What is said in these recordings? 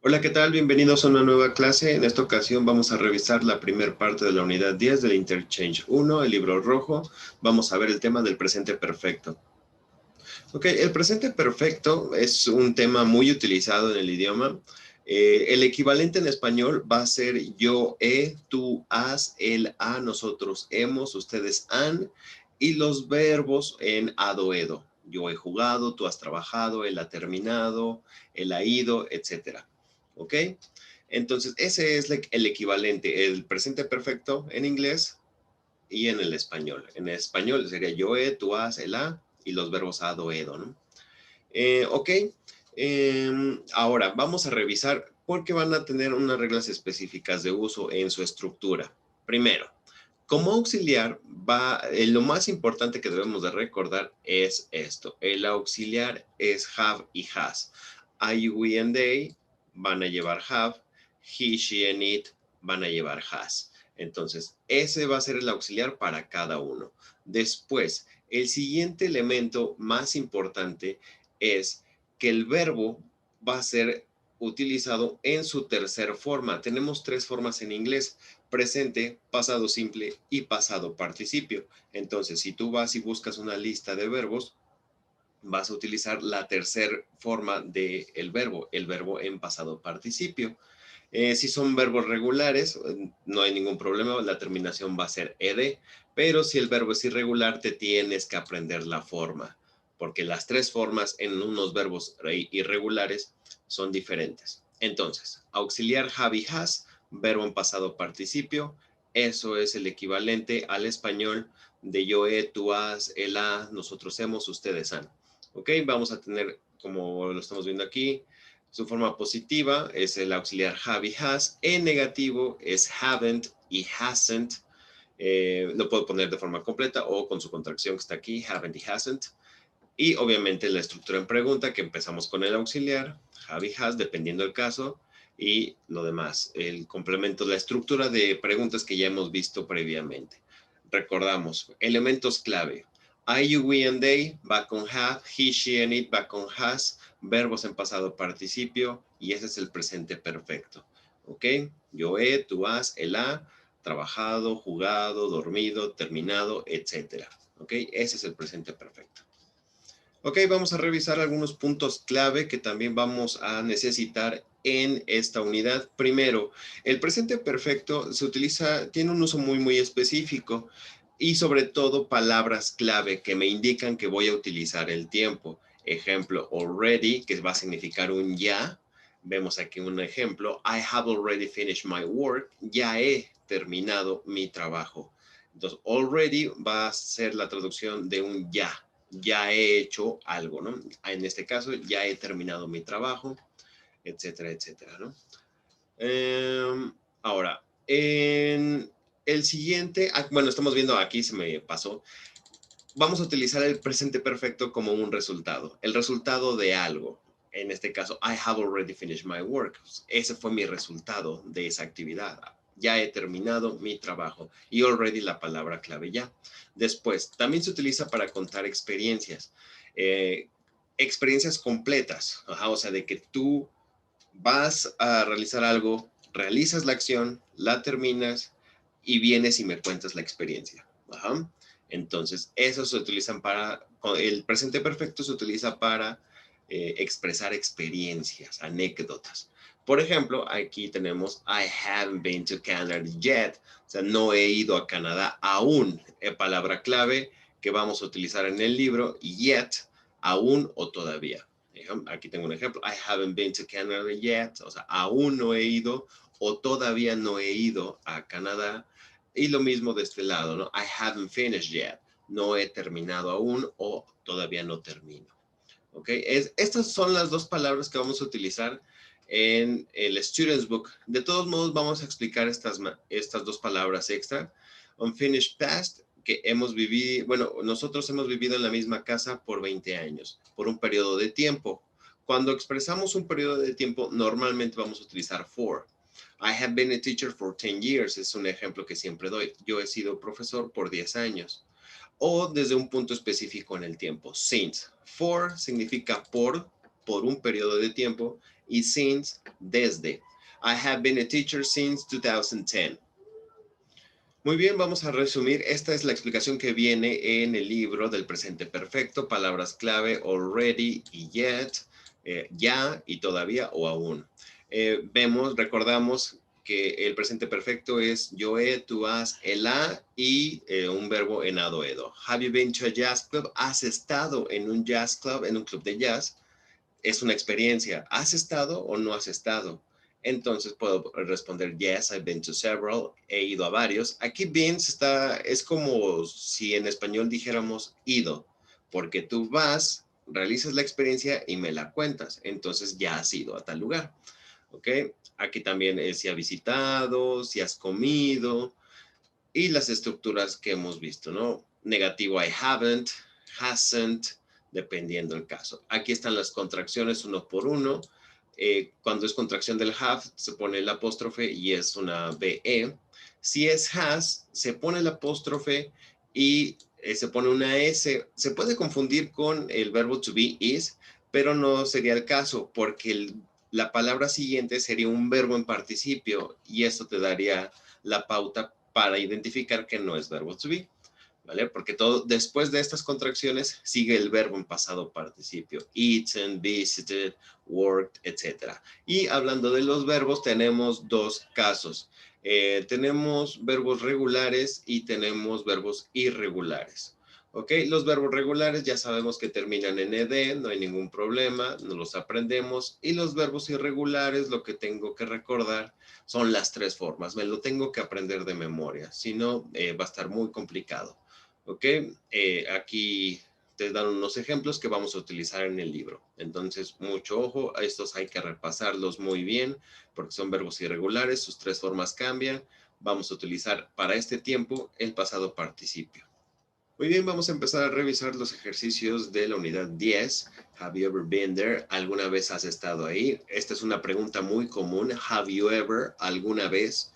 Hola, ¿qué tal? Bienvenidos a una nueva clase. En esta ocasión vamos a revisar la primera parte de la unidad 10 del Interchange 1, el libro rojo. Vamos a ver el tema del presente perfecto. Ok, el presente perfecto es un tema muy utilizado en el idioma. El equivalente en español va a ser yo he, tú has, él ha, nosotros hemos, ustedes han, y los verbos en ado, edo. Yo he jugado, tú has trabajado, él ha terminado, él ha ido, etcétera. ¿Ok? Entonces, ese es el equivalente, el presente perfecto en inglés y en el español. En el español sería yo he, tú has, él ha, y los verbos ado, edo, ¿no? Ok, ahora vamos a revisar porque van a tener unas reglas específicas de uso en su estructura. Primero, como auxiliar, lo más importante que debemos de recordar es esto. El auxiliar es have y has. I, we, and they van a llevar have. He, she, and it van a llevar has. Entonces, ese va a ser el auxiliar para cada uno. Después, el siguiente elemento más importante es que el verbo va a ser utilizado en su tercer forma. Tenemos tres formas en inglés: presente, pasado simple y pasado participio. Entonces, si tú vas y buscas una lista de verbos, vas a utilizar la tercera forma del el verbo en pasado participio. Si son verbos regulares, no hay ningún problema, la terminación va a ser ed, pero si el verbo es irregular, te tienes que aprender la forma, porque las tres formas en unos verbos irregulares son diferentes. Entonces, auxiliar have y has, verbo en pasado participio, eso es el equivalente al español de yo he, tú has, él ha, nosotros hemos, ustedes han. Ok, vamos a tener, como lo estamos viendo aquí, su forma positiva es el auxiliar have y has. En negativo es haven't y hasn't. Lo puedo poner de forma completa o con su contracción que está aquí, haven't y hasn't. Y obviamente la estructura en pregunta, que empezamos con el auxiliar, have y has, dependiendo del caso, y lo demás, el complemento, la estructura de preguntas que ya hemos visto previamente. Recordamos, elementos clave. I, you, we, and they va con have, he, she, and it va con has, verbos en pasado participio, y ese es el presente perfecto. ¿Ok? Yo he, tú has, él ha, trabajado, jugado, dormido, terminado, etcétera. ¿Ok? Ese es el presente perfecto. Ok, vamos a revisar algunos puntos clave que también vamos a necesitar en esta unidad. Primero, el presente perfecto se utiliza, tiene un uso muy específico y sobre todo palabras clave que me indican que voy a utilizar el tiempo. Ejemplo, already, que va a significar un ya. Vemos aquí un ejemplo. I have already finished my work. Ya he terminado mi trabajo. Entonces, already va a ser la traducción de un ya he hecho algo, ¿no? En este caso, ya he terminado mi trabajo, etcétera, etcétera, ¿no? Ahora, en el siguiente, bueno, estamos viendo aquí, se me pasó, vamos a utilizar el presente perfecto como un resultado, el resultado de algo. En este caso, I have already finished my work. Ese fue mi resultado de esa actividad. Ya he terminado mi trabajo. Y already la palabra clave ya. Después, también se utiliza para contar experiencias. Experiencias completas. Ajá, o sea, de que tú vas a realizar algo, realizas la acción, la terminas y vienes y me cuentas la experiencia. Ajá. Entonces, eso se utilizan para, el presente perfecto se utiliza para expresar experiencias, anécdotas. Por ejemplo, aquí tenemos I haven't been to Canada yet. O sea, no he ido a Canadá aún. Palabra clave que vamos a utilizar en el libro, yet, aún o todavía. Aquí tengo un ejemplo. I haven't been to Canada yet. O sea, aún no he ido o todavía no he ido a Canadá. Y lo mismo de este lado, ¿no? I haven't finished yet. No he terminado aún o todavía no termino. ¿Ok? Estas son las dos palabras que vamos a utilizar en el Student's Book. De todos modos, vamos a explicar estas dos palabras extra. Unfinished past, que hemos vivido, bueno, nosotros hemos vivido en la misma casa por 20 años, por un periodo de tiempo. Cuando expresamos un periodo de tiempo, normalmente vamos a utilizar for. I have been a teacher for 10 years, es un ejemplo que siempre doy. Yo he sido profesor por 10 años. O desde un punto específico en el tiempo. Since. For significa por un periodo de tiempo, y since, desde. I have been a teacher since 2010. Muy bien, vamos a resumir. Esta es la explicación que viene en el libro del presente perfecto. Palabras clave already y yet, ya y todavía o aún. Recordamos que el presente perfecto es yo he, tú has, el ha y un verbo enado edo. Have you been to a jazz club? ¿Has estado en un jazz club, en un club de jazz? Es una experiencia. ¿Has estado o no has estado? Entonces puedo responder, yes, I've been to several, he ido a varios. Aquí been es como si en español dijéramos ido, porque tú vas, realizas la experiencia y me la cuentas. Entonces ya has ido a tal lugar. ¿Ok? Aquí también es si has visitado, si has comido y las estructuras que hemos visto, ¿no? Negativo, I haven't, hasn't, dependiendo del caso. Aquí están las contracciones uno por uno. Cuando es contracción del have, se pone el apóstrofe y es una BE. Si es has, se pone el apóstrofe y se pone una S. Se puede confundir con el verbo to be is, pero no sería el caso porque la palabra siguiente sería un verbo en participio y eso te daría la pauta para identificar que no es verbo to be. ¿Vale? Porque todo después de estas contracciones sigue el verbo en pasado participio, eaten, visited, worked, etc. Y hablando de los verbos, tenemos dos casos. Tenemos verbos regulares y tenemos verbos irregulares. ¿Ok? Los verbos regulares ya sabemos que terminan en ed, no hay ningún problema, nos los aprendemos. Y los verbos irregulares, lo que tengo que recordar son las tres formas. Me lo tengo que aprender de memoria, si no va a estar muy complicado. ¿Ok? Aquí te dan unos ejemplos que vamos a utilizar en el libro. Entonces, mucho ojo, a estos hay que repasarlos muy bien porque son verbos irregulares, sus tres formas cambian. Vamos a utilizar para este tiempo el pasado participio. Muy bien, vamos a empezar a revisar los ejercicios de la unidad 10. Have you ever been there? ¿Alguna vez has estado ahí? Esta es una pregunta muy común. Have you ever? ¿Alguna vez?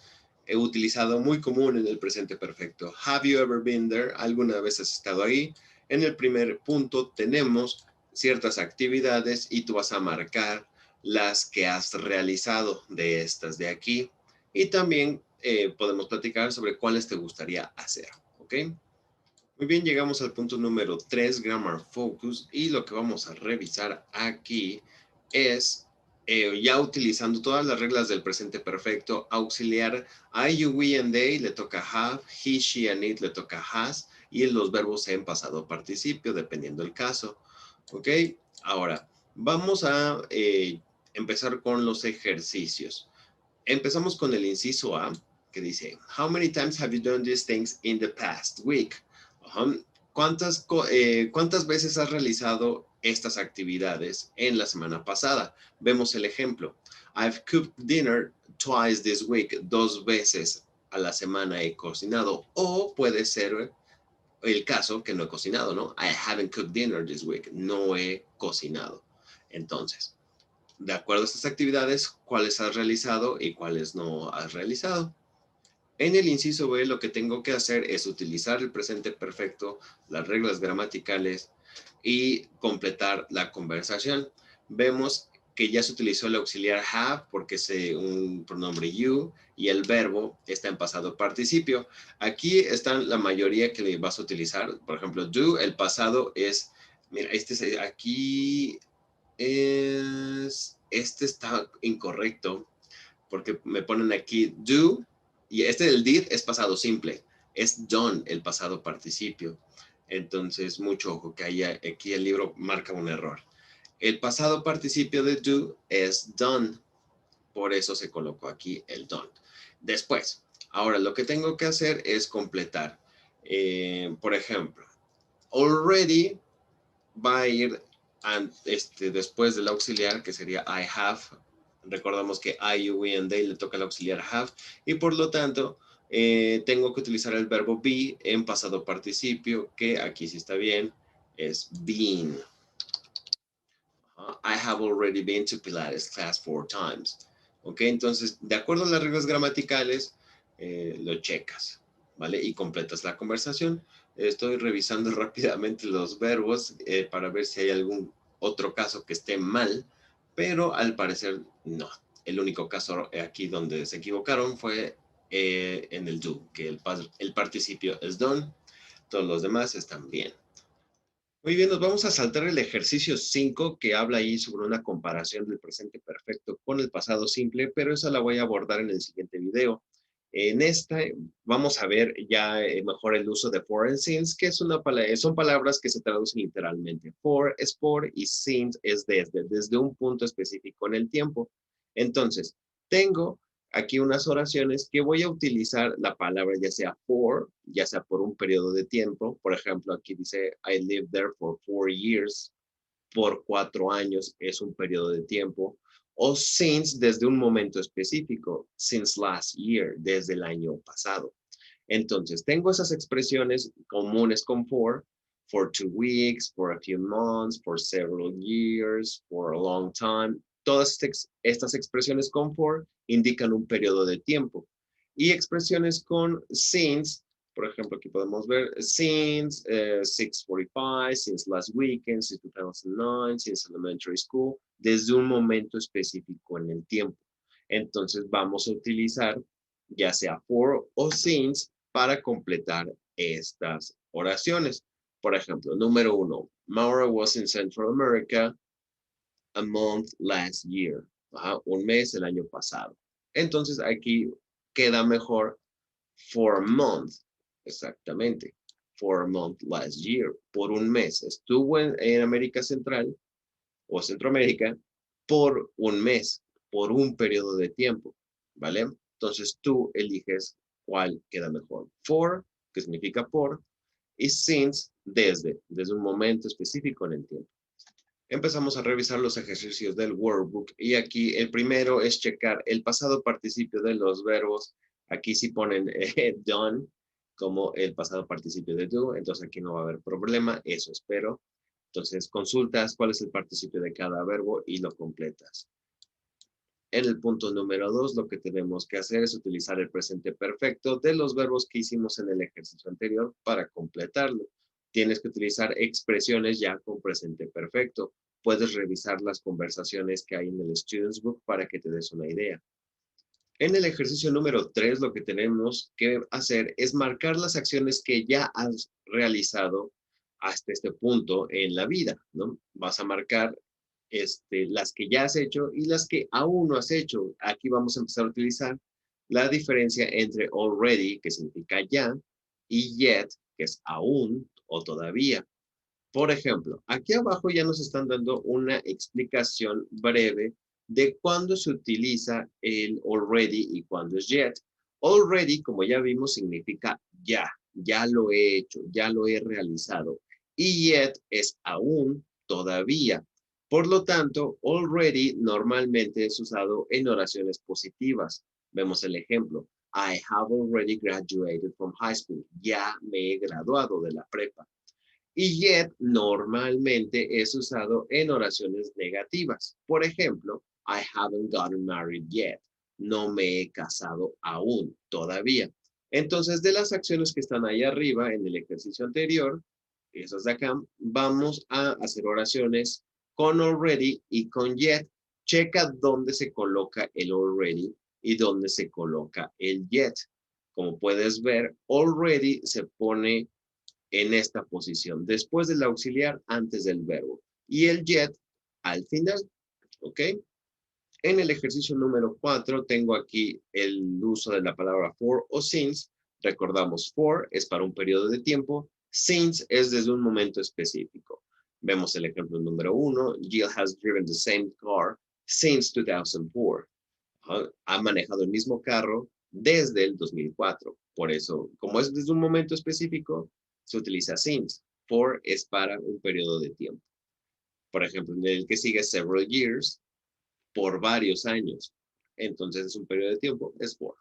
He utilizado muy común en el presente perfecto. Have you ever been there? ¿Alguna vez has estado ahí? En el primer punto tenemos ciertas actividades y tú vas a marcar las que has realizado de estas de aquí. Y también podemos platicar sobre cuáles te gustaría hacer. ¿Ok? Muy bien, llegamos al punto número 3, Grammar Focus, y lo que vamos a revisar aquí es, ya utilizando todas las reglas del presente perfecto, auxiliar I, you, we, and they le toca have, he, she, and it le toca has, y los verbos en pasado participio, dependiendo del caso. ¿Ok? Ahora, vamos a empezar con los ejercicios. Empezamos con el inciso A, que dice, how many times have you done these things in the past week? ¿Cuántas veces has realizado estas actividades en la semana pasada? Vemos el ejemplo. I've cooked dinner twice this week. 2 veces a la semana he cocinado. O puede ser el caso que no he cocinado, ¿no? I haven't cooked dinner this week. No he cocinado. Entonces, de acuerdo a estas actividades, ¿cuáles has realizado y cuáles no has realizado? En el inciso B, lo que tengo que hacer es utilizar el presente perfecto, las reglas gramaticales y completar la conversación. Vemos que ya se utilizó el auxiliar have porque es un pronombre you y el verbo está en pasado participio. Aquí están la mayoría que le vas a utilizar. Por ejemplo, do, el pasado es, mira, aquí este está incorrecto porque me ponen aquí do, y este del did es pasado simple, es done el pasado participio. Entonces, mucho ojo que aquí el libro marca un error. El pasado participio de do es done, por eso se colocó aquí el done. Después, ahora lo que tengo que hacer es completar. Por ejemplo, already va a ir después del auxiliar, que sería I have. Recordamos que I, you, we, and they le toca el auxiliar have. Y por lo tanto, tengo que utilizar el verbo be en pasado participio, que aquí sí está bien, es been. I have already been to Pilates class 4 times. Ok, entonces, de acuerdo a las reglas gramaticales, lo checas, ¿vale? Y completas la conversación. Estoy revisando rápidamente los verbos para ver si hay algún otro caso que esté mal, pero al parecer No, el único caso aquí donde se equivocaron fue en el do, que el participio es done, todos los demás están bien. Muy bien, nos vamos a saltar el ejercicio 5 que habla ahí sobre una comparación del presente perfecto con el pasado simple, pero esa la voy a abordar en el siguiente video. En esta vamos a ver ya mejor el uso de for and since, que es son palabras que se traducen literalmente. For es por y since es desde un punto específico en el tiempo. Entonces, tengo aquí unas oraciones que voy a utilizar la palabra ya sea for, ya sea por un periodo de tiempo. Por ejemplo, aquí dice, I lived there for 4 years. Por 4 años es un periodo de tiempo. O since desde un momento específico, since last year, desde el año pasado. Entonces, tengo esas expresiones comunes con for 2 weeks, for a few months, for several years, for a long time. Todas estas expresiones con for indican un periodo de tiempo. Y expresiones con since, por ejemplo, aquí podemos ver since 6:45, since last weekend, since 2009, since elementary school, desde un momento específico en el tiempo. Entonces, vamos a utilizar ya sea for o since para completar estas oraciones. Por ejemplo, número 1, Maura was in Central America a month last year. Un mes el año pasado. Entonces aquí queda mejor for a month. Exactamente. For a month last year. Por un mes. Estuvo en América Central o Centroamérica por un mes, por un periodo de tiempo. ¿Vale? Entonces tú eliges cuál queda mejor. For, que significa por, y since, desde un momento específico en el tiempo. Empezamos a revisar los ejercicios del workbook y aquí el primero es checar el pasado participio de los verbos. Aquí sí ponen done como el pasado participio de do, entonces aquí no va a haber problema, eso espero. Entonces consultas cuál es el participio de cada verbo y lo completas. En el punto número 2, lo que tenemos que hacer es utilizar el presente perfecto de los verbos que hicimos en el ejercicio anterior para completarlo. Tienes que utilizar expresiones ya con presente perfecto. Puedes revisar las conversaciones que hay en el Students Book para que te des una idea. En el ejercicio número 3, lo que tenemos que hacer es marcar las acciones que ya has realizado hasta este punto en la vida, ¿no? Vas a marcar las que ya has hecho y las que aún no has hecho. Aquí vamos a empezar a utilizar la diferencia entre already, que significa ya, y yet, que es aún o todavía. Por ejemplo, aquí abajo ya nos están dando una explicación breve de cuándo se utiliza el already y cuándo es yet. Already, como ya vimos, significa ya lo he hecho, ya lo he realizado. Y yet es aún, todavía. Por lo tanto, already normalmente es usado en oraciones positivas. Vemos el ejemplo. I have already graduated from high school. Ya me he graduado de la prepa. Y yet normalmente es usado en oraciones negativas. Por ejemplo, I haven't gotten married yet. No me he casado aún, todavía. Entonces, de las acciones que están ahí arriba en el ejercicio anterior, esas de acá, vamos a hacer oraciones con already y con yet. Checa dónde se coloca el already y dónde se coloca el yet. Como puedes ver, already se pone en esta posición, después del auxiliar, antes del verbo. Y el yet al final, ¿ok? En el ejercicio número 4 tengo aquí el uso de la palabra for o since. Recordamos, for es para un periodo de tiempo, since es desde un momento específico. Vemos el ejemplo número 1. Jill has driven the same car since 2004. Ha manejado el mismo carro desde el 2004. Por eso, como es desde un momento específico, se utiliza since. For es para un periodo de tiempo. Por ejemplo, en el que sigue several years, por varios años. Entonces es un periodo de tiempo, es for.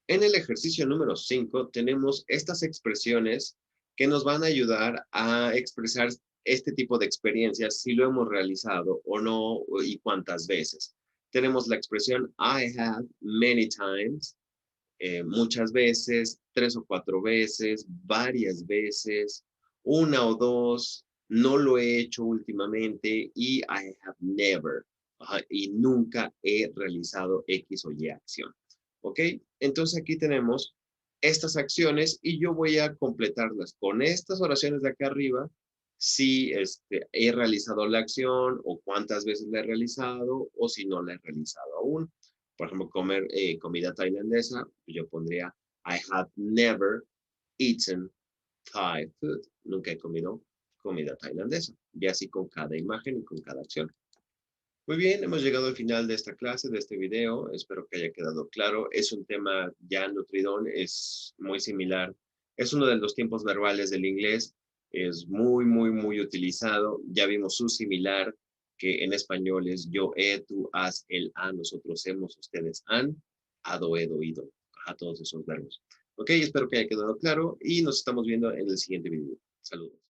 En el ejercicio número 5 tenemos estas expresiones que nos van a ayudar a expresar este tipo de experiencias, si lo hemos realizado o no y cuántas veces. Tenemos la expresión I have many times, muchas veces, 3 o 4 veces, varias veces, una o dos, no lo he hecho últimamente y I have never. Ajá, y nunca he realizado X o Y acción. ¿Ok? Entonces aquí tenemos estas acciones y yo voy a completarlas con estas oraciones de acá arriba, si he realizado la acción o cuántas veces la he realizado o si no la he realizado aún. Por ejemplo, comer comida tailandesa, yo pondría I have never eaten Thai food. Nunca he comido comida tailandesa. Y así con cada imagen y con cada acción. Muy bien, hemos llegado al final de esta clase, de este video. Espero que haya quedado claro. Es un tema ya nutridón, es muy similar. Es uno de los tiempos verbales del inglés. Es muy, muy, muy utilizado. Ya vimos su similar, que en español es yo he, tú has, él ha, nosotros hemos, ustedes han, hado, hedo, ido. A todos esos verbos. Ok, espero que haya quedado claro y nos estamos viendo en el siguiente video. Saludos.